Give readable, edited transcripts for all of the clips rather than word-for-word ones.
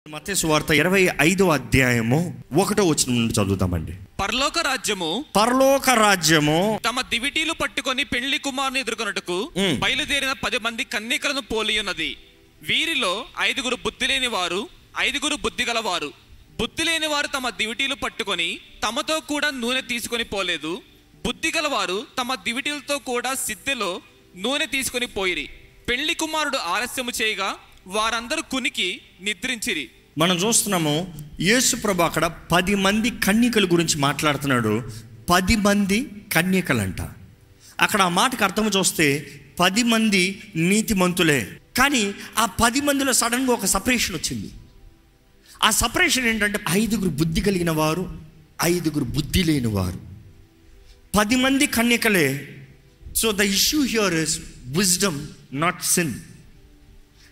మత్తయి సువార్త 25వ అధ్యాయము 1వ వచనం నుండి చదువుతామండి. పరలోక రాజ్యము తమ దివిటీలు పట్టుకొని పెళ్లి కుమారుని ఎదుర్కొన్నట్టుకు బయలుదేరిన 10 మంది కన్యకలను పోలి ఉన్నది. వీరిలో 5 బుద్ధి లేని వారు, 5 బుద్ధి గలవారు. బుద్ధి లేని వారు తమ దివిటీలు పట్టుకొని తమతో కూడా నూనె తీసుకొని పోలేదు. బుద్ధి గలవారు తమ దివిటీలతో కూడా సిద్ధెలో నూనె తీసుకొని పోయిరి. పెళ్లి కుమారుడు ఆలస్యము చేయగా వారందరూ కునికి నిద్రించిరి. మనం చూస్తున్నాము యేసు ప్రభు అక్కడ 10 మంది కన్యకల గురించి మాట్లాడుతున్నాడు. 10 మంది కన్యకలంట. అక్కడ ఆ మాటకు అర్థం చూస్తే 10 మంది నీతిమంతులే. కానీ ఆ 10 మందిలో సడన్గా ఒక సపరేషన్ వచ్చింది. ఆ సపరేషన్ ఏంటంటే 5 బుద్ధి కలిగిన వారు, 5 బుద్ధి లేని వారు. 10 మంది కన్యకలే. So the issue here is wisdom, not sin.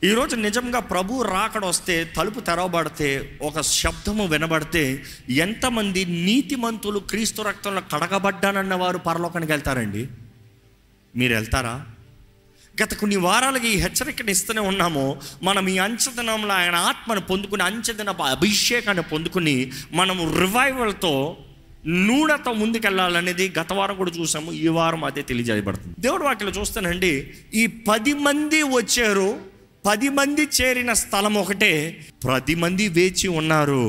ఈరోజు నిజంగా ప్రభు రాకడ వస్తే, తలుపు తెరవబడితే, ఒక శబ్దము వినబడితే ఎంతమంది నీతిమంతులు క్రీస్తు రక్తంలో కడగబడ్డానన్న వారు పరలోకానికి వెళ్తారండి? మీరు వెళ్తారా? గత కొన్ని వారాలుగా ఈ హెచ్చరికను ఇస్తూనే ఉన్నాము. మనం ఈ అంచెదినంలో ఆయన ఆత్మను పొందుకుని, అంచెదిన అభిషేకాన్ని పొందుకుని మనము రివైవల్తో, నూనెతో ముందుకెళ్ళాలనేది గత వారం కూడా చూసాము. ఈ వారం అదే తెలియజేయబడుతుంది. దేవుడి వాక్యలో చూస్తానండి, ఈ 10 మంది వచ్చారు. 10 మంది చేరిన స్థలం ఒకటే. 10 మంది వేచి ఉన్నారు.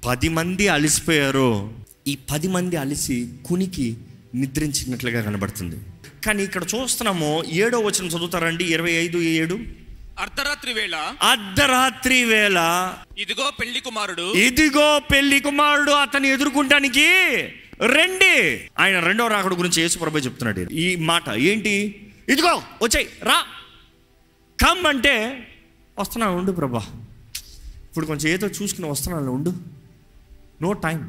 10 మంది అలసిపోయారు. ఈ 10 మంది అలసి కునికి నిద్రించినట్లుగా కనబడుతుంది. కానీ ఇక్కడ చూస్తున్నాము 7వ వచనం చదువుతారండి, 25:7. అర్ధరాత్రి వేళ ఇదిగో పెళ్లి కుమారుడు అతన్ని ఎదుర్కొంటానికి రండి. ఆయన రెండవ రాకడ గురించి యేసు ప్రభువే చెప్తున్నాడు ఈ మాట. ఏంటి? ఇదిగో వచ్చాయి, రా, కమ్ అంటే వస్తున్నాను, ఉండు ప్రభా, ఇప్పుడు కొంచెం ఏదో చూసుకుని వస్తున్నాను, ఉండు, నో టైం.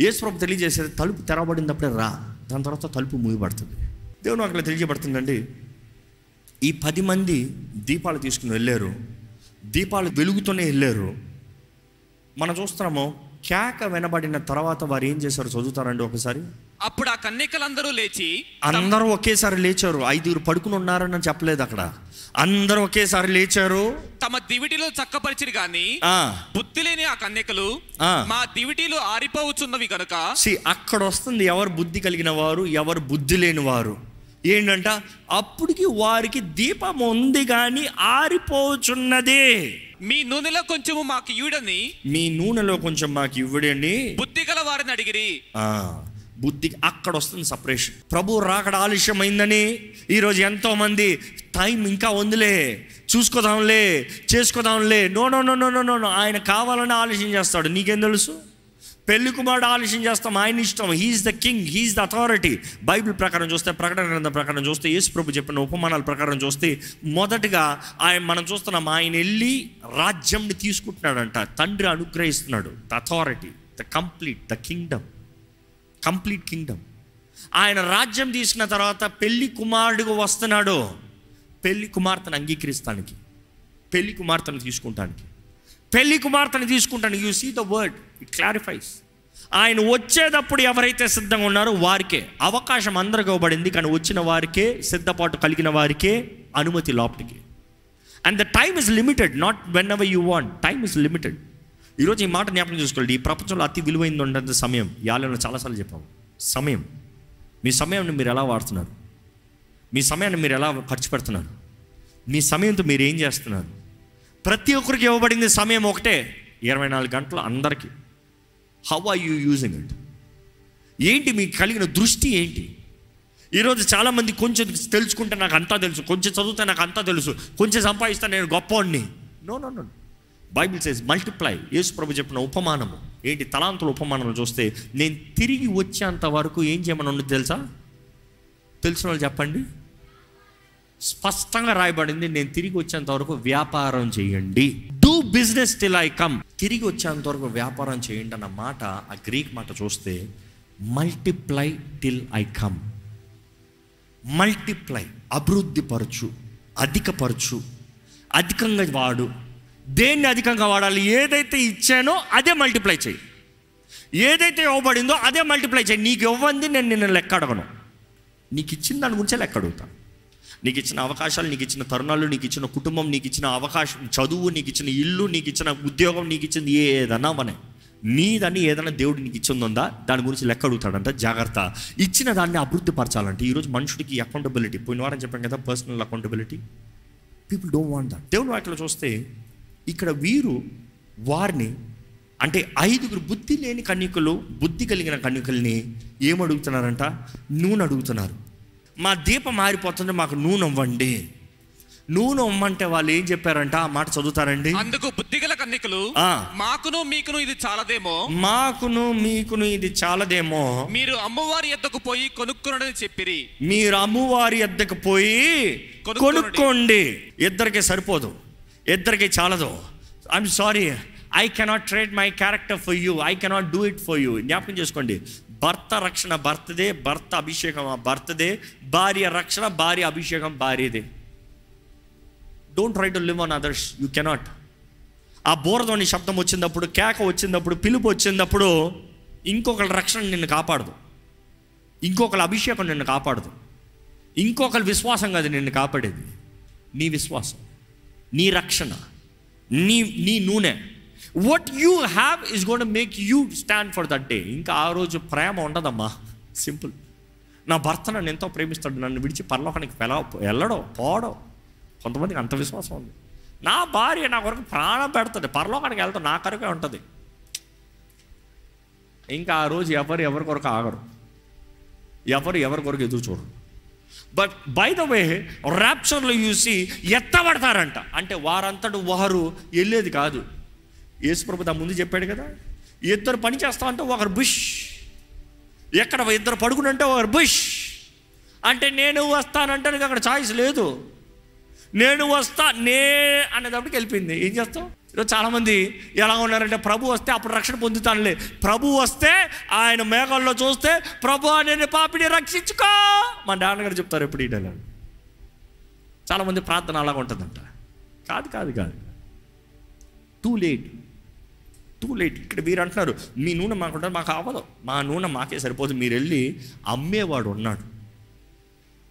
యేసు ప్రభు తెలియజేసేది తలుపు తెరవబడినప్పుడే రా, దాని తర్వాత తలుపు మూయబడుతుంది. దేవుని అక్కడ తెలియజేయబడుతుందండి. ఈ 10 మంది దీపాలు తీసుకుని వెళ్ళారు. దీపాలు వెలుగుతూనే వెళ్ళారు. మనం చూస్తున్నాము కేక వినబడిన తర్వాత వారు ఏం చేశారు చదువుతారండి ఒకసారి. అప్పుడు ఆ కన్యకలందరూ లేచి, అందరూ ఒకేసారి లేచారు. 5 పడుకుని ఉన్నారని చెప్పలేదు అక్కడ. అందరూ ఒకేసారి లేచారు. తమ దివిటీలో చక్కపరిచిరి గాని బుద్ధి లేని ఆ కన్యకలు మా దివిటీలు ఆరిపోవచ్చున్నవి కనుక. అక్కడ వస్తుంది ఎవరు బుద్ధి కలిగిన వారు, ఎవరు బుద్ధి లేని వారు. ఏంటంట? అప్పటికి వారికి దీపం ఉంది కానీ ఆరిపోచున్నదే. మీ నూనెలో కొంచెము మాకు ఇవ్వడని, మీ నూనెలో కొంచెం మాకు ఇవ్వడని బుద్ధి గల వారిని అడిగిరి. బుద్ధి అక్కడ వస్తుంది సపరేషన్. ప్రభు రాకడ ఆలస్యమైందని ఈరోజు ఎంతో మంది టైం ఇంకా ఉందిలే, చూసుకోదాంలే, చేసుకోదాంలే. No no no no no no ఆయన కావాలని ఆలస్యం చేస్తాడు. నీకేం తెలుసు? పెళ్లి కుమారుడు ఆలస్యం చేస్తాం, ఆయన ఇష్టం. He is the king, he is the authority. Bible ప్రకారం చూస్తే, ప్రకటన గ్రంథం ప్రకారం చూస్తే, యేసు ప్రభు చెప్పిన ఉపమానాల ప్రకారం చూస్తే, మొదటగా మనం చూస్తున్నాం ఆయన వెళ్ళి రాజ్యంని తీసుకుంటున్నాడంట. తండ్రి అనుగ్రహిస్తున్నాడు the authority, the complete kingdom. ఆయన రాజ్యం తీసుకున్న తర్వాత పెళ్లి కుమారుడుగా వస్తున్నాడు. పెళ్లి కుమార్తెను అంగీకరిస్తానికి, పెళ్లి కుమార్తెను తీసుకుంటానికి. You see the word, it clarifies. ఆయన వచ్చేటప్పుడు ఎవరైతే సిద్ధంగా ఉన్నారో వారికే అవకాశం, అందరికి ఇవ్వబడింది. కానీ వచ్చిన వారికే, సిద్ధపాటు కలిగిన వారికే అనుమతి లోపలికి. And the time is limited, not when ever you want. Time is limited. ఈరోజు ఈ మాట జ్ఞాపకం చేసుకోండి. ఈ ప్రపంచంలో అతి విలువైంది ఉంటుంది సమయం. యాలలో చాలాసార్లు చెప్పాము సమయం. మీ సమయాన్ని మీరు ఎలా వాడుతున్నారు? మీ సమయాన్ని మీరు ఎలా ఖర్చు పెడుతున్నారు? మీ సమయంతో మీరు ఏం చేస్తున్నారు? ప్రతి ఒక్కరికి ఇవ్వబడింది సమయం ఒకటే, 24 గంటలు అందరికీ. How are you using it? ఏంటి మీకు కలిగిన దృష్టి ఏంటి? ఈరోజు చాలామంది కొంచెం తెలుసుకుంటే నాకు అంతా తెలుసు, కొంచెం చదివితే నాకు అంతా తెలుసు, కొంచెం సంపాదిస్తే నేను గొప్పవాడిని. No no no. Bible says multiply. యేసు ప్రభు చెప్పిన ఉపమానము ఏంటి? తలాంతుల ఉపమానంలో చూస్తే, నేను తిరిగి వచ్చేంత వరకు ఏం చేయమని ఉన్నది తెలుసా? తెలిసిన వాళ్ళు చెప్పండి. స్పష్టంగా రాయబడింది, నేను తిరిగి వచ్చేంత వరకు వ్యాపారం చేయండి. Do business till I come. తిరిగి వచ్చేంత వరకు వ్యాపారం చేయండి అన్న మాట, ఆ గ్రీక్ మాట చూస్తే multiply till I come. Multiply, అభివృద్ధి పరచు, అధికపరచు, అధికంగా వాడు. దేన్ని అధికంగా వాడాలి? ఏదైతే ఇచ్చానో అదే మల్టిప్లై చేయి. ఏదైతే ఇవ్వబడిందో అదే మల్టిప్లై చేయి. నీకు ఇవ్వండి నేను నిన్ను లెక్క అడగను, నీకు ఇచ్చిన దాని గురించే లెక్క అడుగుతాను. నీకు ఇచ్చిన అవకాశాలు, నీకు ఇచ్చిన తరుణాలు, నీకు ఇచ్చిన కుటుంబం, నీకు ఇచ్చిన అవకాశం, చదువు, నీకు ఇచ్చిన ఇల్లు, నీకు ఇచ్చిన ఉద్యోగం, నీకు ఇచ్చింది ఏదన్నా మనే నీదని ఏదైనా దేవుడు నీకు ఇచ్చిందా దాని గురించి లెక్క అడుగుతాడంట. జాగ్రత్త. ఇచ్చిన దాన్ని అభివృద్ధి పరచాలంటే ఈరోజు మనుషుడికి అకౌంటబిలిటీ, పోయిన వారం చెప్పాం కదా, personal accountability. People don't want that. దేవుని వాక్యలో చూస్తే ఇక్కడ వీరు వారిని అంటే 5 బుద్ధి లేని కన్యకలు, బుద్ధి కలిగిన కన్యకల్ని ఏమడుగుతున్నారంట? నూనె అడుగుతున్నారు. మా దీపం మారిపోతుంది, మాకు నూనె ఇవ్వండి. నూనె ఇమ్మంటే వాళ్ళు ఏం చెప్పారంట? ఆ మాట చదువుతారండి. అందుకు బుద్ధిగల కన్యకలు, మాకును మీకును ఇది చాలదేమో, మాకును మీకును ఇది చాలదేమో, మీరు అమ్మవారి యొద్దకు పోయి కొనుక్కునని చెప్పిరి. మీరు అమ్మవారి యొద్దకు పోయి కొనుక్కోండి. ఇద్దరికి సరిపోదు, ఇద్దరికి చాలదు. I'm sorry, I cannot trade my character for you, I cannot do it for you. జ్ఞాపకం చేసుకోండి, భర్త రక్షణ భర్తదే, భర్త అభిషేకం భర్తదే, భార్య రక్షణ, భార్య అభిషేకం భార్యదే. Don't try to live on others, you cannot. ఆ బోరధోని శబ్దం వచ్చినప్పుడు, కేక వచ్చినప్పుడు, పిలుపు వచ్చినప్పుడు ఇంకొకరి రక్షణ నిన్ను కాపాడదు, ఇంకొకరి అభిషేకం నిన్ను కాపాడదు, ఇంకొకరి విశ్వాసం కాదు నిన్ను కాపాడేది. నీ విశ్వాసం, నీ రక్షణ, నీ నూనె. What you have is gone to make you stand for that day. ఇంకా ఆ రోజు ప్రేమ ఉండదమ్మా. సింపుల్. నా భర్త నన్ను ఎంతో ప్రేమిస్తాడు, నన్ను విడిచి పరలోకానికి వెళ్ళడో పోవడం. కొంతమందికి అంత విశ్వాసం ఉంది. నా భార్య నా కొరకు ప్రాణం పెడుతుంది, పరలోకానికి వెళ్తాం, నా కొరకే ఉంటుంది. ఇంకా ఆ రోజు ఎవరి కొరకు ఆగరు, ఎవరి కొరకు ఎదురు చూడరు. బట్ బై ద వే ర్యాప్చర్లో చూసి ఎత్తబడతారంట. అంటే వారంతటి వారు వెళ్ళేది కాదు. యేసుప్రభు దా ముందు చెప్పాడు కదా, ఇద్దరు పని చేస్తా అంటే ఒకరు బుష్, ఎక్కడ ఇద్దరు పడుకునంటే ఒకరు బుష్. అంటే నేను వస్తానంటే అక్కడ ఛాయిస్ లేదు. నేను వస్తా అనేటప్పటికి వెళ్ళిపోయింది. ఏం చేస్తావు? ఈరోజు చాలామంది ఎలా ఉన్నారంటే, ప్రభు వస్తే అప్పుడు రక్షణ పొందుతానులే, ప్రభు వస్తే ఆయన మేఘాల్లో చూస్తే, ప్రభు నేను పాపిని రక్షించుకో మా నాన్నగారు చెప్తారు ఎప్పుడు. ఈ డైలాగ్ చాలామంది ప్రార్థన అలాగ ఉంటుందంట. కాదు, టూ లేట్. ఇక్కడ మీరు అంటున్నారు మీ నూనె మాకుంటుంది, మాకు అవ్వదు, మా నూనె మాకే సరిపోదు. మీరు వెళ్ళి అమ్మేవాడు ఉన్నాడు,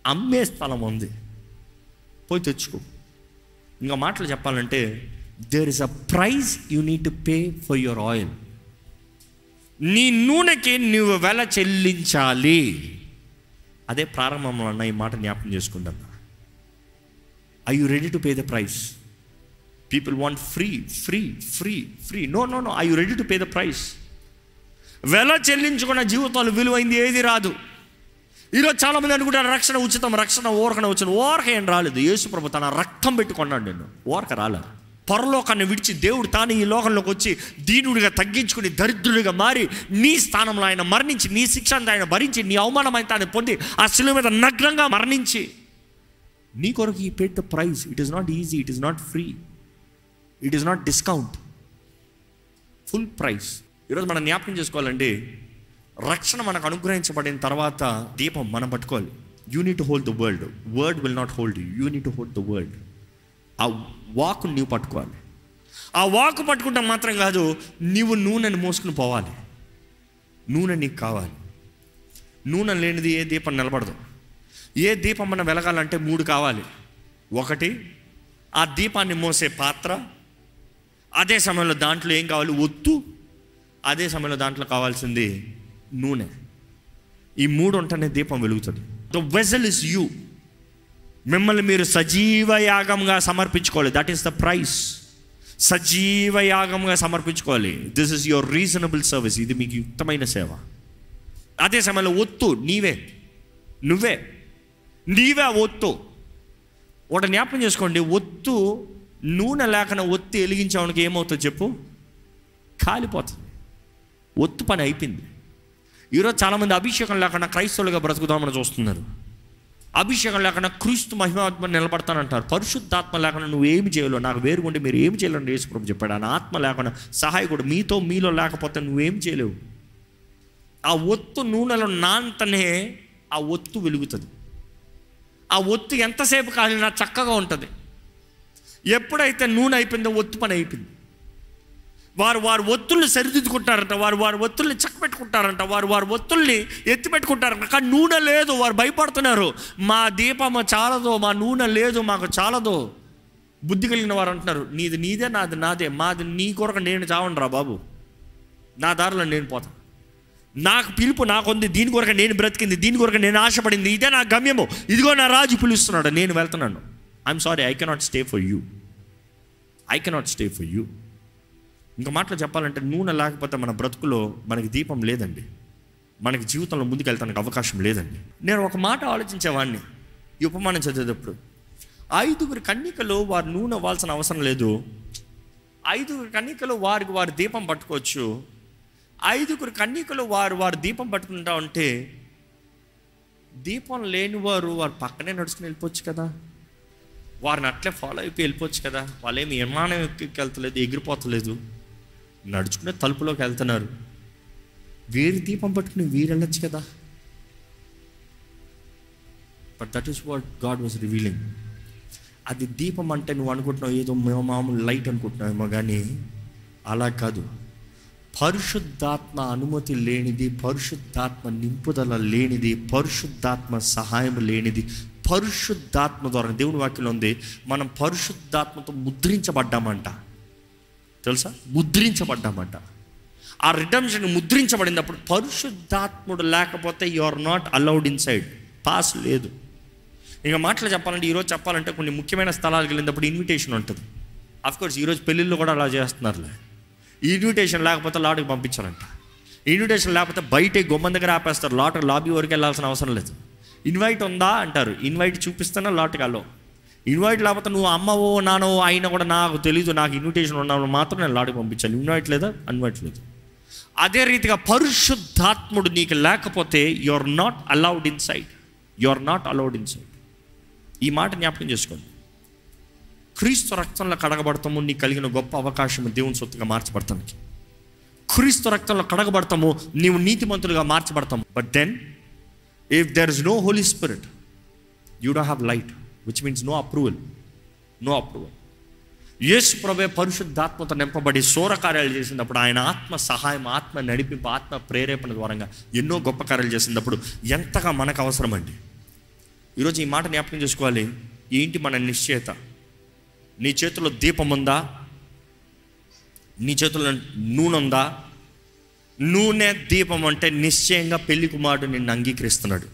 అమ్మే స్థలం ఉంది, పోయి తెచ్చుకో. ఇంకా మాటలు చెప్పాలంటే, there is a price you need to pay for your oil. నీ నూనెకి నువ్వు వెల చెల్లించాలి. అదే ప్రారంభంలో అన్న ఈ మాట జ్ఞాపకం చేసుకుంటాను. Are you ready to pay the price? People want free. No. Are you ready to pay the price? వెల చెల్లించుకున్న జీవితాలు విలువైంది ఏది రాదు. ఈరోజు చాలామంది అనుకుంటారు రక్షణ ఉచితం, రక్షణ ఓరకన వచ్చిన. ఓరక ఏం రాలేదు. యేసుప్రభు తన రక్తం పెట్టుకున్నాడు, నేను ఓరక రాలేదు. పరలోకాన్ని విడిచి దేవుడు తాను ఈ లోకంలోకి వచ్చి దీనుడిగా తగ్గించుకుని దరిద్రుడిగా మారి నీ స్థానంలో ఆయన మరణించి, నీ శిక్ష అంతా ఆయన భరించి, నీ అవమానమైన తాను పొంది ఆ శిలువ మీద నగ్నంగా మరణించి నీ కొరకు he paid the price. It is not easy, it is not free, it is not discount, full price. ఈరోజు మనం జ్ఞాపకం చేసుకోవాలండి, రక్షణ మనకు అనుగ్రహించబడిన తర్వాత దీపం మనం పట్టుకోవాలి. You need to hold the word will not hold you need to hold the word. ఆ వాక్ను నీవు పట్టుకోవాలి. ఆ వాక్ పట్టుకుంటే మాత్రం కాదు, నీవు నూనెని మోసుకుని పోవాలి. నూనె నీకు కావాలి. నూనె లేనిది ఏ దీపం నిలబడదు. ఏ దీపం మనం వెలగాలంటే 3 కావాలి. ఒకటి, ఆ దీపాన్ని మోసే పాత్ర. అదే సమయంలో దాంట్లో ఏం కావాలి? ఒత్తు. అదే సమయంలో దాంట్లో కావాల్సింది నూనె. ఈ 3 ఉంటేనే దీపం వెలుగుతుంది. The vessel is you. మిమ్మల్ని మీరు సజీవ యాగంగా సమర్పించుకోవాలి. That is the price. సజీవ యాగంగా సమర్పించుకోవాలి. This is your reasonable service. ఇది మీకు యుక్తమైన సేవ. అదే సమయంలో ఒత్తు నువ్వే ఒత్తు. ఒకటి జ్ఞాపకం చేసుకోండి, ఒత్తు నూనె లేకుండా ఒత్తి వెలిగించేవానికి ఏమవుతుంది చెప్పు? కాలిపోతుంది. ఒత్తు పని అయిపోయింది. ఈరోజు చాలామంది అభిషేకం లేకుండా క్రైస్తవులుగా బ్రతుకుదామని చూస్తున్నారు. అభిషేకం లేకుండా క్రీస్తు మహిమాత్మ నిలబడతానంటారు. పరిశుద్ధాత్మ లేకుండా నువ్వు ఏమి చేయలేవు. నాకు వేరుగుండి మీరు ఏమి చేయలేరు యేసుప్రభు చెప్పాడు. ఆయన ఆత్మ లేకుండా సహాయకుడు మీలో లేకపోతే నువ్వేం చేయలేవు. ఆ ఒత్తు నూనెలో నాంతనే ఆ ఒత్తు వెలుగుతుంది. ఆ ఒత్తు ఎంతసేపు కాలినా చక్కగా ఉంటుంది. ఎప్పుడైతే నూనె అయిపోయిందో ఒత్తు పని అయిపోయింది. వారి ఒత్తుల్ని సరిదిద్దుకుంటారంట, వారి ఒత్తుల్ని చక్కబెట్టుకుంటారంట, వారి ఒత్తుల్ని ఎత్తి పెట్టుకుంటారంట. కానీ నూనె లేదు. వారు భయపడుతున్నారు, మా దీపము చాలదు, మా నూనె లేదు, మాకు చాలదు. బుద్ధి కలిగిన వారు అంటున్నారు, నీది నీదే, నాది నాదే, మాది నీ కొరకు నేను చావండిరా బాబు, నా దారిలో నేను పోతా, నాకు పిలుపు నాకుంది, దీని కొరకు నేను బ్రతికింది, దీని కొరకు నేను ఆశపడింది, ఇదే నా గమ్యము, ఇదిగో నా రాజు పిలుస్తున్నాడు, నేను వెళ్తున్నాను. I'm sorry, I cannot stay for you, I cannot stay for you. ఇంకా మాటలు చెప్పాలంటే నూనె లేకపోతే మన బ్రతుకులో మనకి దీపం లేదండి, మనకి జీవితంలో ముందుకు వెళ్తానికి అవకాశం లేదండి. నేను ఒక మాట ఆలోచించేవాడిని ఈ ఉపమానం చదివేటప్పుడు. 5 కన్యకలు వారు నూనె ఇవ్వాల్సిన అవసరం లేదు. 5 కన్యకలు వారి దీపం పట్టుకోవచ్చు. 5 కన్యకలు వారు దీపం పట్టుకుంటా ఉంటే దీపం లేని వారు పక్కనే నడుచుకుని వెళ్ళిపోవచ్చు కదా, వారిని అట్లే ఫాలో అయిపోయి వెళ్ళిపోవచ్చు కదా. వాళ్ళేమి విమానం వెళ్తలేదు, ఎగిరిపోతలేదు, నడుచుకునే తలుపులోకి వెళ్తున్నారు. వీరి దీపం పట్టుకుని వీరు వెళ్ళొచ్చు కదా. But that is what God was revealing. అది దీపం అంటే నువ్వు అనుకుంటున్నావు ఏదో మామూలు లైట్ అనుకుంటున్నావేమో, కానీ అలా కాదు. పరిశుద్ధాత్మ అనుమతి లేనిది, పరిశుద్ధాత్మ నింపుదల లేనిది, పరిశుద్ధాత్మ సహాయం లేనిది, పరిశుద్ధాత్మ ద్వారా దేవుని వాక్యంలో ఉంది, మనం పరిశుద్ధాత్మతో ముద్రించబడ్డామంట. తెలుసా? ముద్రించబడ్డామంట. ఆ రిడెంప్షన్ ముద్రించబడినప్పుడు పరిశుద్ధాత్ముడు లేకపోతే you are not allowed inside. Pass లేదు. ఇంకా మాటలు చెప్పాలంటే, ఈరోజు చెప్పాలంటే కొన్ని ముఖ్యమైన స్థలాలకు వెళ్ళినప్పుడు ఇన్విటేషన్ ఉంటుంది. అఫ్కోర్స్ ఈరోజు పెళ్ళిళ్ళు కూడా అలా చేస్తున్నారులే. ఇన్విటేషన్ లేకపోతే లాట్కి పంపించారంట. ఇన్విటేషన్ లేకపోతే బయటే గుమ్మం దగ్గర ఆపేస్తారు, లాబీ వరకు వెళ్ళాల్సిన అవసరం లేదు. ఇన్వైట్ ఉందా అంటారు, ఇన్వైట్ చూపిస్తేనే లాట్కి వెళ్ళవు. ఇన్వైట్ లేకపోతే నువ్వు అమ్మవో నానవో అయినా కూడా నాకు తెలీదు, నాకు ఇన్విటేషన్ ఉన్నప్పుడు మాత్రం నేను లాట్కి పంపించాను. ఇన్వైట్ లేదా, ఇన్వైట్ లేదు. అదే రీతిగా పరిశుద్ధాత్ముడు నీకు లేకపోతే you are not allowed inside, you are not allowed inside. ఈ మాట జ్ఞాపకం చేసుకోండి. క్రీస్తు రక్తంలో కడగబడతాము, నీకు కలిగిన గొప్ప అవకాశము దేవుని సొత్తుగా మార్చబడతానికి. క్రీస్తు రక్తంలో కడగబడతాము, నీవు నీతిమంతులుగా మార్చబడతాము. But then if there is no holy spirit, you don't have light, which means no approval. No approval. యేసు ప్రభువే పరిశుద్ధాత్మతో నింపబడి సూరకార్యాలు చేసినప్పుడు, ఆయన ఆత్మ సహాయం, ఆత్మ నడిపింపు, ఆత్మ ప్రేరేపణ ద్వారా ఎన్నో గొప్ప కార్యాలు చేసినప్పుడు ఎంతగా మనకు అవసరం అండి. ఈరోజు ఈ మాట జ్ఞాపకం చేసుకోవాలి. ఏంటి మన నిశ్చయత? నీ చేతిలో దీపం ఉందా? నీ చేతుల్లో నూనె ఉందా? నూనె దీపం అంటే నిశ్చయంగా పెళ్లి కుమారుడు నిన్ను అంగీకరిస్తున్నాడు.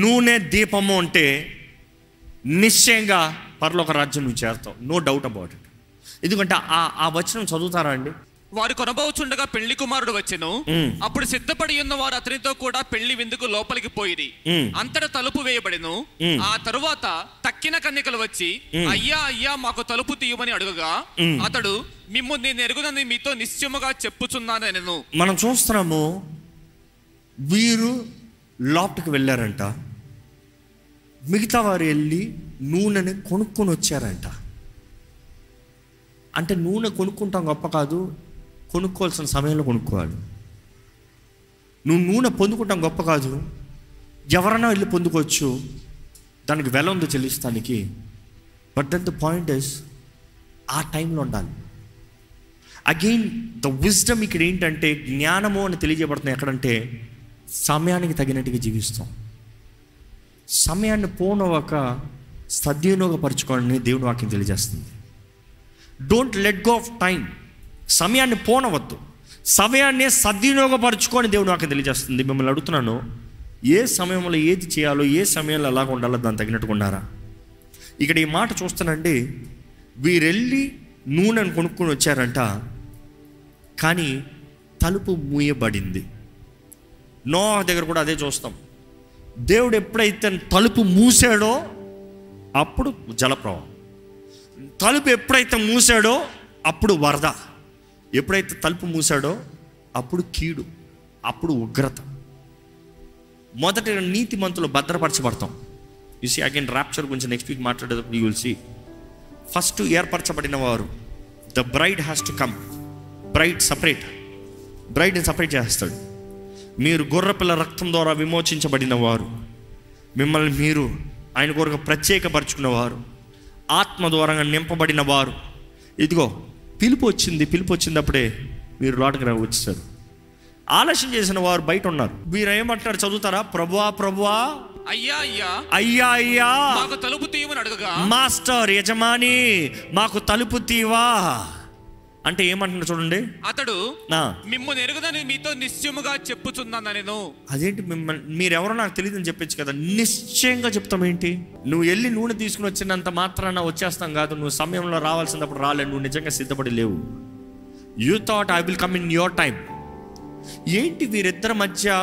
నూనె దీపము అంటే నిశ్చయంగా పరలోక రాజ్యం నువ్వు చేరుతావు. No doubt about it. ఎందుకంటే ఆ వచనం చదువుతారా అండి? వారు కొనబోచుండగా పెళ్లి కుమారుడు వచ్చెను. అప్పుడు సిద్ధపడి ఉన్న వారు అతనితో కూడా పెళ్లి విందుకు లోపలికి పోయిరి. అంతటా తలుపు వేయబడెను. ఆ తరువాత తక్కిన కన్యకలు వచ్చి, అయ్యా అయ్యా మాకు తలుపు తీయమని అడుగగా, అతడు, మిమ్ము నేను ఎరుగునని మీతో నిశ్చయముగా చెప్పుచున్నానెను. మనం చూస్తున్నాము, వీరు లోపలికి వెళ్ళారంట, మిగతా వారు వెళ్ళి నూనెని కొనుక్కొని వచ్చారంట. అంటే నూనె కొనుక్కుంటాం గొప్ప కాదు, కొనుక్కోవాల్సిన సమయంలో కొనుక్కోవాలి. నువ్వు నూనె పొందుకుంటాం గొప్ప కాదు, ఎవరైనా వెళ్ళి పొందుకోవచ్చు, దానికి వెల ఉంది చెల్లిస్తానికి. But then the point is, ఆ టైంలో ఉండాలి. అగైన్ ద విజ్డమ్ ఇక్కడ ఏంటంటే, జ్ఞానము అని తెలియజేయబడుతుంది ఎక్కడంటే, సమయానికి తగినట్టుగా జీవిస్తాం. సమయాన్ని పోనవక సద్వినియోగపరచుకోవాలని దేవుని వాక్యం తెలియజేస్తుంది. Don't let go of time. సమయాన్ని పోనవద్దు, సమయాన్ని సద్వినియోగపరచుకొని దేవుని వాక్యం తెలియజేస్తుంది. మిమ్మల్ని అడుగుతున్నాను, ఏ సమయంలో ఏది చేయాలో, ఏ సమయంలో ఎలాగ ఉండాలో దాన్ని తగినట్టుగా ఉన్నారా? ఇక్కడ ఈ మాట చూస్తానండి, వీరెళ్ళి నూనెను కొనుక్కొని వచ్చారంట, కానీ తలుపు మూయబడింది. నోవహు దగ్గర కూడా అదే చూస్తాం. దేవుడు ఎప్పుడైతే తలుపు మూసాడో అప్పుడు జలప్రవాహం, తలుపు ఎప్పుడైతే మూసాడో అప్పుడు వరద, ఎప్పుడైతే తలుపు మూసాడో అప్పుడు కీడు, అప్పుడు ఉగ్రత. మొదట నీతిమంతులు భద్రపరచబడతాం. యు సీ అగైన్ ర్యాప్చర్ గురించి నెక్స్ట్ వీక్ మాట్లాడేటప్పుడు యూ విల్ సీ. ఫస్ట్ ఏర్పరచబడిన వారు, the bride has to come. బ్రైడ్ని సపరేట్ చేస్తాడు. మీరు గొర్రెపిల్ల రక్తం ద్వారా విమోచించబడిన వారు, మిమ్మల్ని మీరు ఆయన కొరకు ప్రత్యేకపరచుకున్నవారు, ఆత్మ ద్వారా నింపబడిన వారు, ఇదిగో పిలుపు వచ్చింది అప్పుడే మీరు లోటుకు వచ్చేసారు. ఆలస్యం చేసిన వారు బయట ఉన్నారు. మీరు ఏమంటారు? చదువుతారా? ప్రభువా ప్రభువా, అయ్యా అయ్యా, అయ్యా అయ్యా, మాకు తలుపు తీయమని అడగగా, మాస్టర్ యజమాని మాకు తలుపు తీవా అంటే ఏమంటున్నారు చూడండి. అతడు మిమ్మల్ని ఎరుగుదని మీతో నిశ్చయముగా చెప్పుచున్నాను నేను. అదేంటి మిమ్మల్ని మీరెవరో నాకు తెలియదని చెప్పచ్చు కదా. నిశ్చయంగా చెప్తాం ఏంటి? నువ్వు వెళ్ళి నూనె తీసుకుని వచ్చినంత మాత్రాన వచ్చేస్తాం కాదు. నువ్వు సమయంలో రావాల్సినప్పుడు రాలేదు. నువ్వు నిజంగా సిద్ధపడి లేవు. You thought I will come in your time. ఏంటి వీరిద్దరి మధ్య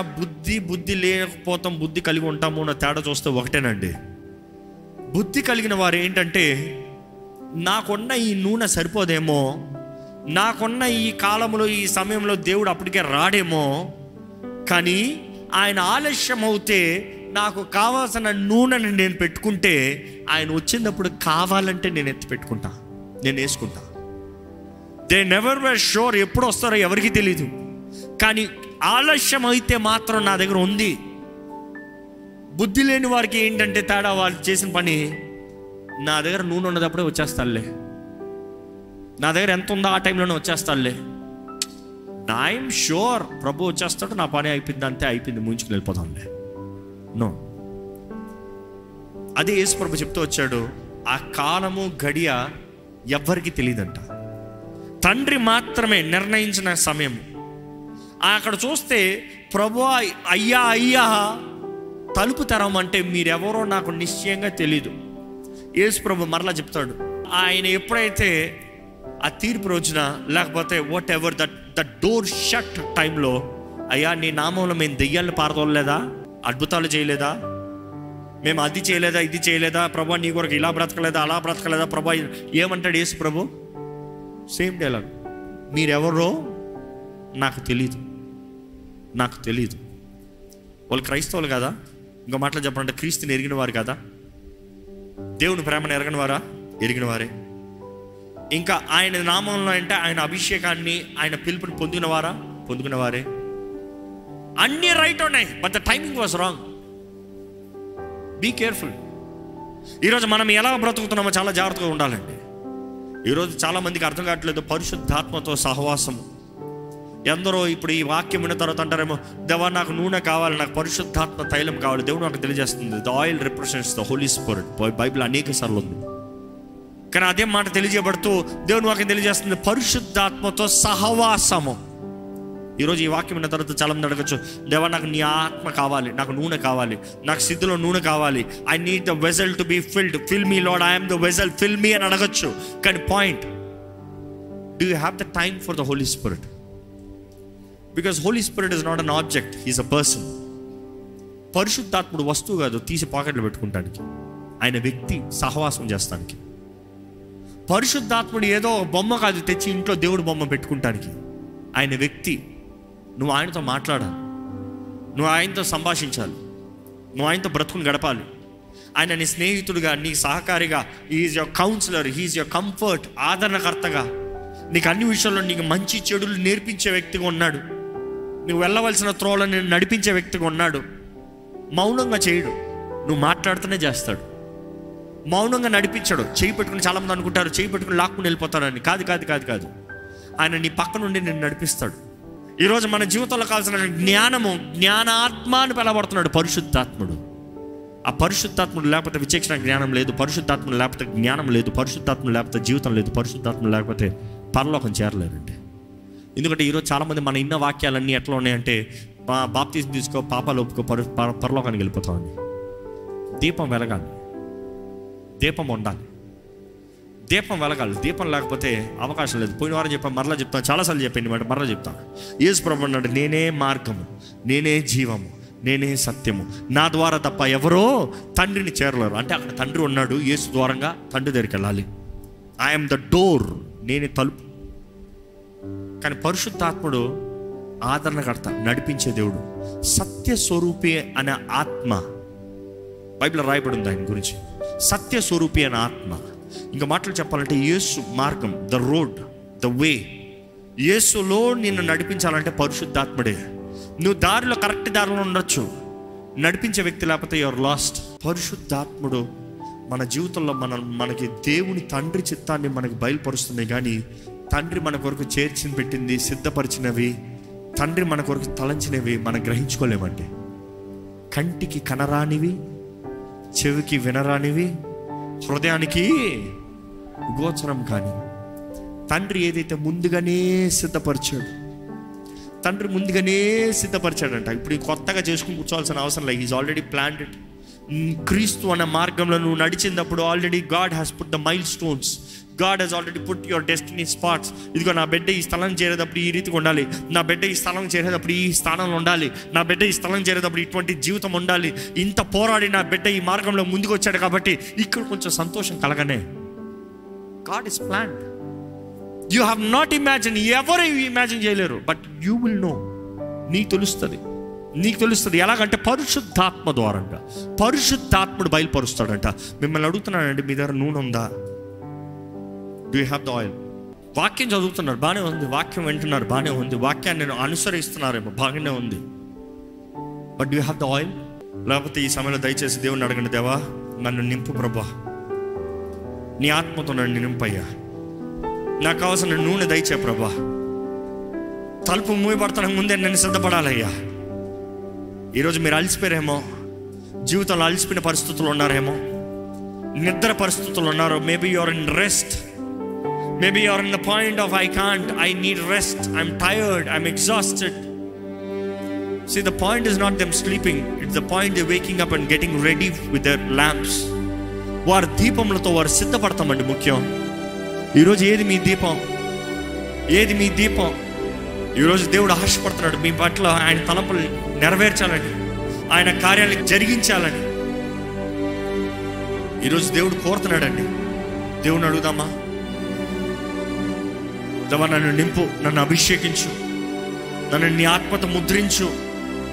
బుద్ధి లేకపోతాం, బుద్ధి కలిగి ఉంటాము నా తేడా చూస్తే ఒకటేనండి. బుద్ధి కలిగిన వారు ఏంటంటే, నాకున్న ఈ నూనె సరిపోదేమో, నాకున్న ఈ కాలంలో ఈ సమయంలో దేవుడు అప్పటికే రాడేమో, కానీ ఆయన ఆలస్యం అవుతే నాకు కావాల్సిన నూనెని నేను పెట్టుకుంటే ఆయన వచ్చినప్పుడు కావాలంటే నేను ఎత్తి పెట్టుకుంటా, నేను వేసుకుంటా. దే నెవర్ వర్ షూర్ ఎప్పుడు వస్తారో ఎవరికి తెలీదు, కానీ ఆలస్యం అయితే మాత్రం నా దగ్గర ఉంది. బుద్ధి లేని వారికి ఏంటంటే తేడా, వాళ్ళు చేసిన పని, నా దగ్గర నూనె ఉన్నదప్పుడే వచ్చేస్తానులే, నా దగ్గర ఎంత ఉందో ఆ టైంలోనే వచ్చేస్తానులే, ఐఎమ్ షూర్ ప్రభు వచ్చేస్తాడు, నా పని అయిపోయింది, అంతే అయిపోయింది, ముంచుకుని వెళ్ళిపోతాంలే. నో, అదే యేసు ప్రభు చెప్తూ వచ్చాడు. ఆ కాలము గడియ ఎవ్వరికి తెలియదంట, తండ్రి మాత్రమే నిర్ణయించిన సమయం. అక్కడ చూస్తే ప్రభు అయ్యా అయ్యా తలుపు తెరవమంటే మీరెవరో నాకు నిశ్చయంగా తెలీదు. యేసు ప్రభు మరలా చెప్తాడు, ఆయన ఎప్పుడైతే ఆ తీర్పు రోజున, లేకపోతే what ever that door shut టైంలో, అయ్యా నీ నామంలో మేము దెయ్యాలను పారదోలేదా, అద్భుతాలు చేయలేదా, మేము అది చేయలేదా, ఇది చేయలేదా ప్రభా, నీ కొరకు ఇలా బ్రతకలేదా, అలా బ్రతకలేదా ప్రభా, ఏమంటాడు యేసు ప్రభు? సేమ్ డైలాగ్, మీరెవరో నాకు తెలీదు, నాకు తెలీదు. వాళ్ళు క్రైస్తవులు కదా, ఇంకో మాటలు చెప్పాలంటే క్రీస్తుని ఎరిగిన వారు కదా, దేవుని ప్రేమను ఎరగని వారా? ఎరిగిన వారే. ఇంకా ఆయన నామంలో అంటే ఆయన అభిషేకాన్ని, ఆయన పిలుపుని పొందినవారా? పొందుకున్న వారే. అన్నీ రైట్ ఉన్నాయి, but the timing was wrong. Be careful. ఈరోజు మనం ఎలా బ్రతుకుతున్నామో చాలా జాగ్రత్తగా ఉండాలండి. ఈరోజు చాలా మందికి అర్థం కావట్లేదు పరిశుద్ధాత్మతో సహవాసం. ఎందరో ఇప్పుడు ఈ వాక్యం విన్న తర్వాత అంటారేమో, దేవా నాకు నూనె కావాలి, నాకు పరిశుద్ధాత్మ తైలం కావాలి. దేవుడు నాకు తెలియజేస్తుంది, the oil represents the Holy Spirit. Bible అనేక సార్లు ఉంది, కానీ అదే మాట తెలియజేయబడుతూ దేవుని వాక్యం తెలియజేస్తుంది పరిశుద్ధాత్మతో సహవాసము. ఈరోజు ఈ వాక్యం విన్న తర్వాత చాలా మంది అడగచ్చు, దేవా నాకు నీ ఆత్మ కావాలి, నాకు నూనె కావాలి, నాకు సిద్ధులో నూనె కావాలి, I need the vessel to be filled, fill me Lord, I'm the vessel, fill me అని అడగచ్చు. కానీ point, do you have the time for the Holy Spirit? Because Holy Spirit is not an object, he's a person. పరిశుద్ధాత్ముడు వస్తువు కాదు తీసి పాకెట్లో పెట్టుకుంటానికి, ఆయన వ్యక్తి, సహవాసం చేస్తానికి. పరిశుద్ధాత్ముడు ఏదో బొమ్మ కాదు తెచ్చి ఇంట్లో దేవుడు బొమ్మ పెట్టుకుంటానికి, ఆయన వ్యక్తి. నువ్వు ఆయనతో మాట్లాడాలి, నువ్వు ఆయనతో సంభాషించాలి, నువ్వు ఆయనతో బ్రతుకుని గడపాలి. ఆయన నీ స్నేహితుడిగా, నీ సహకారిగా, he is your counsellor, he is your comfort, ఆదరణకర్తగా, నీకు అన్ని విషయాల్లో నీకు మంచి చెడులు నేర్పించే వ్యక్తిగా ఉన్నాడు. నువ్వు వెళ్ళవలసిన త్రోవలను నడిపించే వ్యక్తిగా ఉన్నాడు. మౌనంగా చేయడు, నువ్వు మాట్లాడుతూనే చేస్తాడు. మౌనంగా నడిపించాడు. చేయి పెట్టుకుని చాలామంది అనుకుంటారు చేయి పెట్టుకుని లాక్కుని వెళ్ళిపోతాడని. కాదు కాదు కాదు కాదు ఆయన నీ పక్క నుండి నేను నడిపిస్తాడు. ఈరోజు మన జీవితంలో కావాల్సిన జ్ఞానము, జ్ఞానాత్మ అని పిలవబడుతున్నాడు పరిశుద్ధాత్ముడు. ఆ పరిశుద్ధాత్ముడు లేకపోతే విచక్షణ జ్ఞానం లేదు, పరిశుద్ధాత్ముడు లేకపోతే జ్ఞానం లేదు, పరిశుద్ధాత్ముడు లేకపోతే జీవితం లేదు, పరిశుద్ధాత్ముడు లేకపోతే పరలోకం చేరలేదండి. ఎందుకంటే ఈరోజు చాలామంది మన ఇన్న వాక్యాలన్నీ ఎట్లా ఉన్నాయంటే, బాప్తిజం తీసుకో, పాపాలు ఒప్పుకో, పరలోకానికి వెళ్ళిపోతామని. దీపం వెలగాలి, దీపం ఉండాలి, దీపం వెలగాలి. దీపం లేకపోతే అవకాశం లేదు. పోయిన వారం చెప్పాను, మరలా చెప్తాను, చాలాసార్లు చెప్పండి మాట, మరలా చెప్తాను. యేసు ప్రభువు అన్నాడు, నేనే మార్గము, నేనే జీవము, నేనే సత్యము, నా ద్వారా తప్ప ఎవరో తండ్రిని చేరలేరు. అంటే అక్కడ తండ్రి ఉన్నాడు, యేసు ద్వారంగా తండ్రి దగ్గరికి వెళ్ళాలి. ఐఎమ్ ద డోర్, నేనే తలుపు. కానీ పరిశుద్ధాత్ముడు ఆదరణకర్త, నడిపించే దేవుడు, సత్యస్వరూపి అనే ఆత్మ. బైబిల్లో రాయబడి ఉంది ఆయన గురించి, సత్యస్వరూపి అనే ఆత్మ. ఇంకా మాటలు చెప్పాలంటే యేసు మార్గం, ద రోడ్, ద వే. యేసులో నిన్ను నడిపించాలంటే పరిశుద్ధాత్ముడే. నువ్వు దారిలో కరెక్ట్ దారిలో ఉండొచ్చు, నడిపించే వ్యక్తి లేకపోతే యువర్ లాస్ట్. పరిశుద్ధాత్ముడు మన జీవితంలో మనకి దేవుని తండ్రి చిత్తాన్ని మనకి బయలుపరుస్తుంది, కానీ తండ్రి మన కొరకు చేర్చి పెట్టింది, సిద్ధపరిచినవి, తండ్రి మన కొరకు తలంచినవి మనం గ్రహించుకోలేమండి. కంటికి కనరానివి, చెవికి వినరానివి, హృదయానికి గోచరం కానీ తండ్రి ఏదైతే ముందుగానే సిద్ధపరిచాడు, తండ్రి ముందుగానే సిద్ధపరిచాడంట. ఇప్పుడు కొత్తగా చేసుకుని కూర్చోవాల్సిన అవసరం లేదు. Is already planned it. క్రీస్తు అన్న మార్గంలో నువ్వు నడిచినప్పుడు already God has put the milestones. God has already put your destiny spots. ఇదిగో నా బిడ్డ ఈ స్థలం చేరేటప్పుడు ఈ రీతిగా ఉండాలి, నా బిడ్డ ఈ స్థలం చేరేటప్పుడు ఈ స్థానంలో ఉండాలి, నా బిడ్డ ఈ స్థలం చేరేటప్పుడు ఇటువంటి జీవితం ఉండాలి. ఇంత పోరాడి నా బిడ్డ ఈ మార్గంలో ముందుకు వచ్చాడు కాబట్టి ఇక్కడ కొంచెం సంతోషం కలగనే. God is planned. You have not imagine, ఎవరు ఇమాజిన్ చేయలేరు, బట్ యూ విల్ నో. నీకు తెలుస్తుంది, నీకు తెలుస్తుంది. ఎలాగంటే పరిశుద్ధాత్మ ద్వారంగా. పరిశుద్ధాత్ముడు బయలుపరుస్తాడంట. మిమ్మల్ని అడుగుతున్నానండి, మీ దగ్గర నూనె ఉందా? Do you have the oil? వాక్యం చదువుతున్నారు, బాగానే ఉంది. వాక్యం వింటున్నారు, బాగానే ఉంది. వాక్యాన్ని నేను అనుసరిస్తున్నారేమో, బాగానే ఉంది. But do you have the oil? లేకపోతే ఈ సమయంలో దయచేసి దేవుని అడగండి, దేవా నన్ను నింపు ప్రభా, నీ ఆత్మతో నన్ను నింపయ్యా, నాకు కావాల్సిన నూనె దయచే ప్రభా. తలుపు మూయబడతానికి ముందే నేను సిద్ధపడాలయ్యా. ఈరోజు మీరు అలసిపోయారేమో, జీవితంలో అలసిపోయిన పరిస్థితులు ఉన్నారేమో, నిద్ర పరిస్థితులు ఉన్నారు. Maybe you're in rest, maybe you're in the point of I can't, I need rest, I'm tired, I'm exhausted. See, the point is not them sleeping, it's the point they're waking up and getting ready with their lamps. వారు దీపములతో వారు సిద్ధపడతామండి. ముఖ్యం ఈరోజు ఏది మీ దీపం? ఏది మీ దీపం? ఈరోజు దేవుడు ఆశపడుతున్నాడు మీ పట్ల ఆయన తలంపులు నెరవేర్చాలని, ఆయన కార్యాలు జరిగించాలని. ఈరోజు దేవుడు కోరుతున్నాడండి. దేవుని అడుగుదామా? దేవా నన్ను నింపు, నన్ను అభిషేకించు, నన్ను నీ ఆత్మతో ముద్రించు,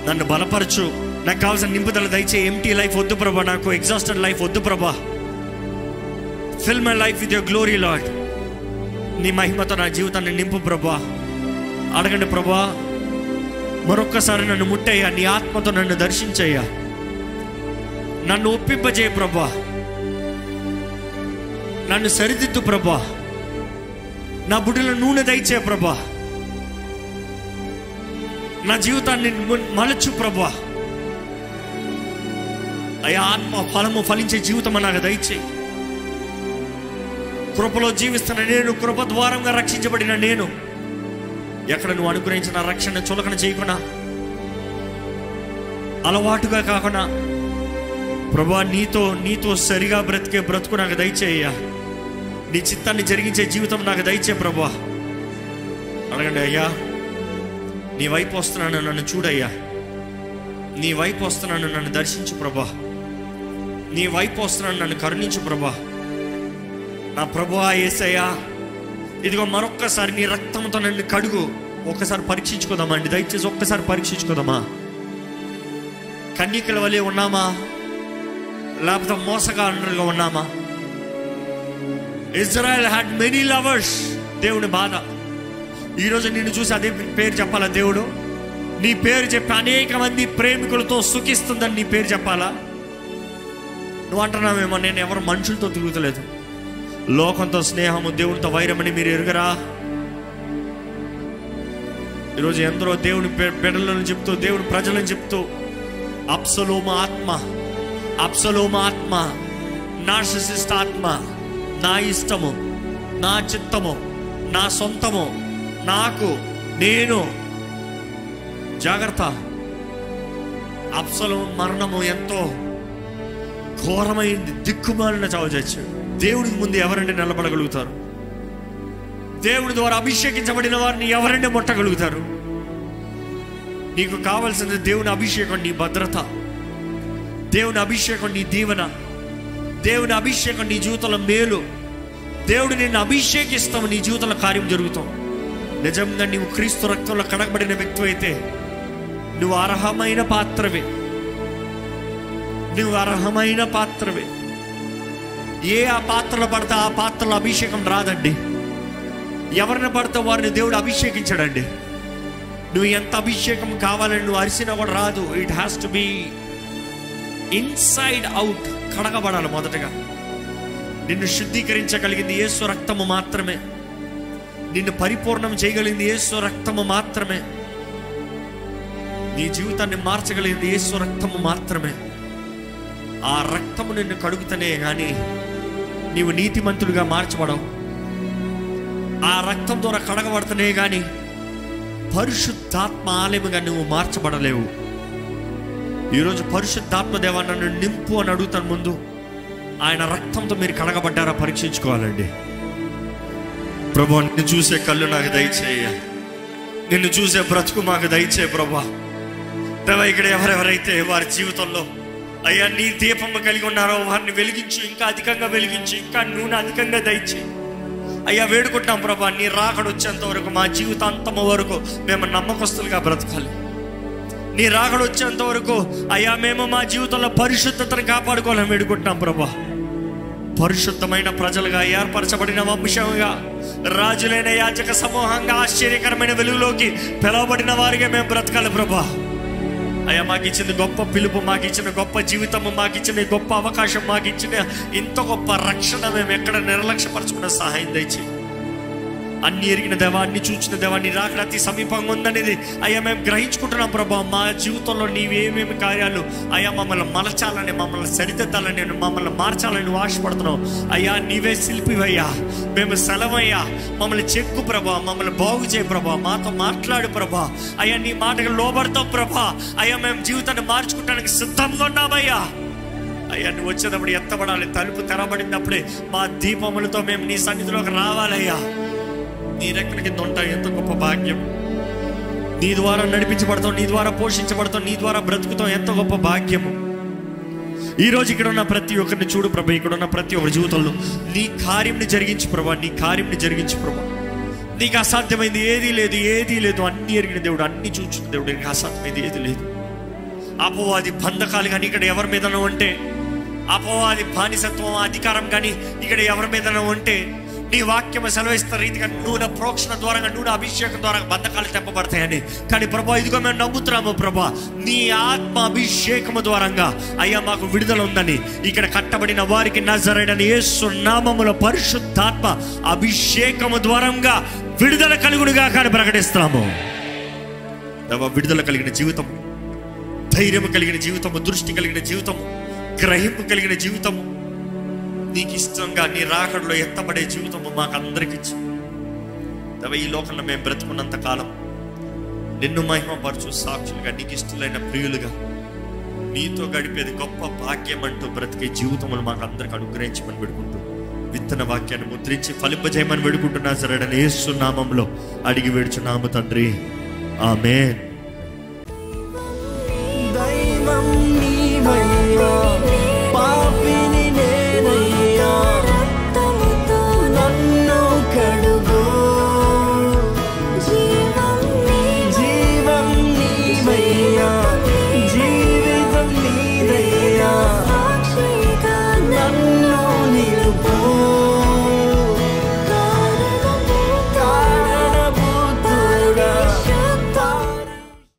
నన్ను బలపరచు, నాకు కావాల్సిన నింపుదల దయచే. ఎంటీ లైఫ్ వద్దు ప్రభా, నాకు ఎగ్జాస్టెడ్ లైఫ్ వద్దు ప్రభా. Fill my life with your glory lord. నీ మహిమతో నా జీవితాన్ని నింపు ప్రభా. అడగండి ప్రభా, మరొక్కసారి నన్ను ముట్టయ్యా, నీ ఆత్మతో నన్ను దర్శించయ్యా, నన్ను ఒప్పింపజేయ ప్రభా, నన్ను సరిదిద్దు ప్రభా, నా బుడ్డిలో నూనె దయచే ప్రభా, నా జీవితాన్ని మలచు ప్రభా. అయ్యా ఆత్మ ఫలము ఫలించే జీవితం నాకు దయచేయి. కృపలో జీవిస్తున్న నేను, కృప ద్వారంగా రక్షించబడిన నేను, ఎక్కడ నువ్వు అనుగ్రహించిన రక్షణ చులకన చేయకుండా, అలవాటుగా కాకుండా ప్రభా నీతో సరిగా బ్రతికే బ్రతుకు నాకు దయచేయ్యా. నీ చిత్తాన్ని జరిగించే జీవితం నాకు దయచే ప్రభా. అడగండి, అయ్యా నీ వైపు వస్తున్నాను, నన్ను చూడయ్యా, నీ వైపు వస్తున్నాను, నన్ను దర్శించు ప్రభా, నీ వైపు వస్తున్నాను, నన్ను కరుణించు ప్రభా. నా ప్రభువా యేసయ్యా, ఇదిగో మరొక్కసారి నీ రక్తంతో నన్ను కడుగు. ఒక్కసారి పరీక్షించుకోదామా అండి, దయచేసి ఒక్కసారి పరీక్షించుకోదామా? కన్యకల వలె ఉన్నామా, లేకపోతే మోసగాళ్ళుగా ఉన్నామా? Israel had many lovers. దేవుని బాధ. ఈరోజు నిన్ను చూసి అదే పేరు చెప్పాలా దేవుడు? నీ పేరు చెప్పి అనేక మంది ప్రేమికులతో సుఖిస్తుందని నీ పేరు చెప్పాలా? నువ్వు అంటున్నావేమో, నేను ఎవరు మనుషులతో తిరుగుతలేదు, లోకంతో స్నేహము, దేవుడితో వైరమని మీరు ఎరుగరా? ఈరోజు ఎందరో దేవుని బిడ్డలను చెప్తూ, దేవుని ప్రజలను చెప్తూ అబ్సలోమ ఆత్మ, నార్సిసిస్ట్ ఆత్మ, నా ఇష్టము, నా చిత్తము, నా సొంతము, నాకు, నేను. జాగ్రత్త. అబ్సలోము మరణము ఎంతో ఘోరమైంది, దిక్కుమాలిన చావు చచ్చాడు. దేవుడికి ముందు ఎవరండి నిలబడగలుగుతారు? దేవుడి ద్వారా అభిషేకించబడిన వారిని ఎవరండి ముట్టగలుగుతారు? నీకు కావాల్సింది దేవుని అభిషేకం, నీ భద్రత, దేవుని అభిషేకం, నీ దీవెన, దేవుని అభిషేకం, నీ జీవితంలో మేలు. దేవుడు నిన్ను అభిషేకిస్తాము, నీ జీవితంలో కార్యం జరుగుతాం. నిజంగా నీవు క్రీస్తు రక్తంలో కడగబడిన వ్యక్తి అయితే నువ్వు అర్హమైన పాత్రవే, నువ్వు అర్హమైన పాత్రవే. ఆ పాత్రలో పడితే ఆ పాత్రలో అభిషేకం రాదండి. ఎవరిని పడితే వారిని దేవుడు అభిషేకించాడండి. నువ్వు ఎంత అభిషేకం కావాలని నువ్వు అరిసినా కూడా రాదు. It has to be inside out. కడగబడాలి. మొదటగా నిన్ను శుద్ధీకరించగలిగింది యేసు రక్తము మాత్రమే. నిన్ను పరిపూర్ణం చేయగలిగింది యేసు రక్తము మాత్రమే. నీ జీవితాన్ని మార్చగలిగింది యేసు రక్తము మాత్రమే. ఆ రక్తము నిన్ను కడుగుతనే కానీ నీవు నీతిమంతుడిగా మార్చబడవు. ఆ రక్తం ద్వారా కడగబడుతనే కానీ పరిశుద్ధాత్మ ఆలయముగా నువ్వు మార్చబడలేవు. ఈరోజు పరిశుద్ధాత్మ దేవా నన్ను నింపు అని అడుగుతాను. ముందు ఆయన రక్తంతో మీరు కడగబడ్డారా పరీక్షించుకోవాలండి. ప్రభా, నిన్ను చూసే కళ్ళు నాకు దయచేయ, నిన్ను చూసే బ్రతుకు మాకు దయచేయ ప్రభా. దేవా, ఇక్కడ ఎవరెవరైతే వారి జీవితంలో అయ్యా నీ దీపము కలిగి ఉన్నారో వారిని వెలిగించు, ఇంకా అధికంగా వెలిగించు, ఇంకా నూనె అధికంగా దయచేయి అయ్యా. వేడుకుంటాం ప్రభా, నీ రాకడ వచ్చేంత వరకు మా జీవితాంతము వరకు మేము నమ్మకస్తులుగా బ్రతకాలి. నీ రాకడ వచ్చేంత వరకు అయ్యా మేము మా జీవితంలో పరిశుద్ధతను కాపాడుకోవాలని వేడుకుంటున్నాం ప్రభా. పరిశుద్ధమైన ప్రజలుగా, ఏర్పరచబడిన వంశంగా, రాజులైన యాజక సమూహంగా, ఆశ్చర్యకరమైన వెలుగులోకి పిలువబడిన వారిగా మేము బ్రతకాలి ప్రభా. అయ్యా, మాకు ఇచ్చిన గొప్ప పిలుపు, మాకు ఇచ్చిన గొప్ప జీవితము, మాకు ఇచ్చిన గొప్ప అవకాశం, మాకు ఇచ్చిన ఇంత గొప్ప రక్షణ మేము ఎక్కడ నిర్లక్ష్యపరచుకున్న సహాయం దయచేయి. అన్ని ఎరిగిన దేవా, అన్ని చూచిన దేవా, నీ రాకడ అతి సమీపంగా ఉందనేది అయ్యా మేము గ్రహించుకుంటున్నాం ప్రభా. మా జీవితంలో నీవేమేమి కార్యాలు అయ్యా మమ్మల్ని మలచాలని, మమ్మల్ని సరిదిద్దాలని, మమ్మల్ని మార్చాలని ఆశపడుతున్నావు అయ్యా. నీవే శిల్పివయ్యా, మేము సెలవయ్యా. మమ్మల్ని చెక్కు ప్రభా, మమ్మల్ని బాగు చేయ ప్రభా, మాతో మాట్లాడు ప్రభా. అయ్యా, నీ మాటకు లోబడతాం ప్రభా. అయ్యా, మేము జీవితాన్ని మార్చుకోవడానికి సిద్ధంగా ఉన్నామయ్యా. అయ్యా, నువ్వు వచ్చేటప్పుడు ఎత్తబడాలి. తలుపు తెరబడినప్పుడే మా దీపములతో మేము నీ సన్నిధిలోకి రావాలయ్యా. నీ రెక్కల కింద ఉంటాయి. ఎంత గొప్ప భాగ్యం. నీ ద్వారా నడిపించబడతాం, నీ ద్వారా పోషించబడతాం, నీ ద్వారా బ్రతుకుతాం. ఎంత గొప్ప భాగ్యము. ఈరోజు ఇక్కడ ఉన్న ప్రతి ఒక్కరిని చూడు ప్రభా. ఇక్కడ ఉన్న ప్రతి ఒక్కరి జీవితంలో నీ కార్యంని జరిగించు ప్రభా, నీ కార్యంని జరిగించు ప్రభా. నీకు అసాధ్యమైంది ఏదీ లేదు, ఏదీ లేదు. అన్ని ఎరిగిన దేవుడు, అన్ని చూచిన దేవుడు. నీకు అసాధ్యమైంది ఏది లేదు. అపవాది బంధకాలు కానీ ఇక్కడ ఎవరి మీదనో ఉంటే, అపవాది బానిసత్వం, అధికారం కానీ ఇక్కడ ఎవరి మీదనో ఉంటే, నీ వాక్యం సెలవిస్తున్న రీతిగా నూనె ప్రోక్షణ ద్వారా, నూనె అభిషేకం ద్వారా బంధకాలు తెప్పబడతాయని. కానీ ప్రభా, ఇదిగో మేము నమ్ముతున్నాము ప్రభా, నీ ఆత్మ అభిషేకము ద్వారంగా అయ్యా మాకు విడుదల ఉందని. ఇక్కడ కట్టబడిన వారికి నజరేయుడైన యేసు నామములో పరిశుద్ధాత్మ అభిషేకము ద్వారంగా విడుదల కలుగునుగా కానీ ప్రకటిస్తున్నాము. విడుదల కలిగిన జీవితం, ధైర్యము కలిగిన జీవితము, దృష్టి కలిగిన జీవితము, గ్రహింపు కలిగిన జీవితము, నీకు ఇష్టంగా నీ రాకడలో ఎత్తబడే జీవితము మాకు అందరికి ఇచ్చి ఈ లోకంలో మేము బ్రతుకున్నంత కాలం నిన్ను మహిమపరచు సాక్షులుగా, నీకు ఇష్టలైన ప్రియులుగా నీతో గడిపేది గొప్ప భాగ్యం అంటూ బ్రతికే జీవితములు మాకు అందరికి అనుగ్రహించమని వేడుకుంటూ, విత్తన వాక్యాన్ని ముద్రించి ఫలింపజేయమని వేడుకుంటున్నా. సరేడని యేసు నామంలో అడిగి వేడుచున్నాము తండ్రి, ఆమేన్.